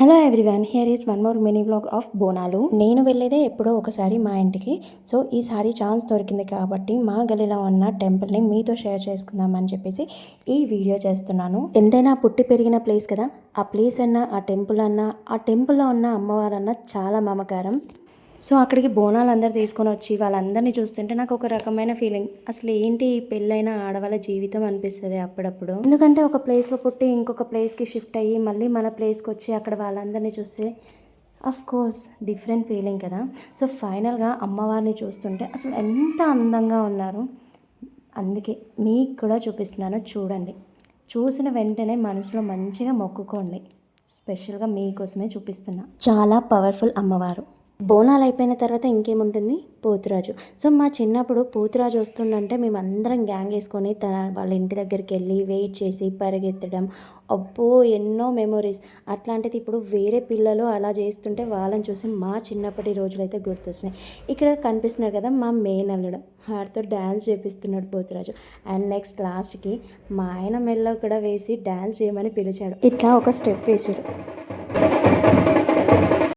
Hello everyone, here is one more mini vlog of Bonalu. నేను వెళ్ళేదే ఎప్పుడో ఒకసారి మా ఇంటికి. సో ఈసారి ఛాన్స్ దొరికింది కాబట్టి మా గలీలో ఉన్న టెంపుల్ని మీతో షేర్ చేసుకుందామని చెప్పేసి ఈ వీడియో చేస్తున్నాను. ఎంతైనా పుట్టి పెరిగిన ప్లేస్ కదా, ఆ ప్లేస్ అన్నా, ఆ టెంపుల్ అన్నా, ఆ టెంపుల్లో ఉన్న అమ్మవారన్నా చాలా మమకారం. సో అక్కడికి బోనాలు అందరు తీసుకొని వచ్చి వాళ్ళందరినీ చూస్తుంటే నాకు ఒక రకమైన ఫీలింగ్, అసలు ఏంటి ఈ పెళ్ళైన ఆడవాళ్ళ జీవితం అనిపిస్తుంది అప్పుడప్పుడు. ఎందుకంటే ఒక ప్లేస్లో పుట్టి ఇంకొక ప్లేస్కి షిఫ్ట్ అయ్యి మళ్ళీ మన ప్లేస్కి వచ్చి అక్కడ వాళ్ళందరినీ చూస్తే అఫ్ కోర్స్ డిఫరెంట్ ఫీలింగ్ కదా. సో ఫైనల్గా అమ్మవారిని చూస్తుంటే అసలు ఎంత అందంగా ఉన్నారు. అందుకే మీకు కూడా చూపిస్తున్నాను, చూడండి. చూసిన వెంటనే మనసులో మంచిగా మొక్కుకోండి. స్పెషల్గా మీకోసమే చూపిస్తున్నా. చాలా పవర్ఫుల్ అమ్మవారు. బోనాలు అయిపోయిన తర్వాత ఇంకేముంటుంది, పోతురాజు. సో మా చిన్నప్పుడు పోతురాజు వస్తుందంటే మేమందరం గ్యాంగ్ వేసుకొని వాళ్ళ ఇంటి దగ్గరికి వెళ్ళి వెయిట్ చేసి పరిగెత్తడం, అబ్బో ఎన్నో మెమొరీస్. అట్లాంటిది ఇప్పుడు వేరే పిల్లలు అలా చేస్తుంటే వాళ్ళని చూసి మా చిన్నప్పటి రోజులైతే గుర్తొస్తున్నాయి. ఇక్కడ కనిపిస్తున్నాడు కదా మా మేనల్లుడు, వాడితో డ్యాన్స్ చేపిస్తున్నాడు పోతురాజు. అండ్ నెక్స్ట్ లాస్ట్కి మా ఆయన మెల్ల కూడా వేసి డ్యాన్స్ చేయమని పిలిచాడు. ఇట్లా ఒక స్టెప్ వేసాడు.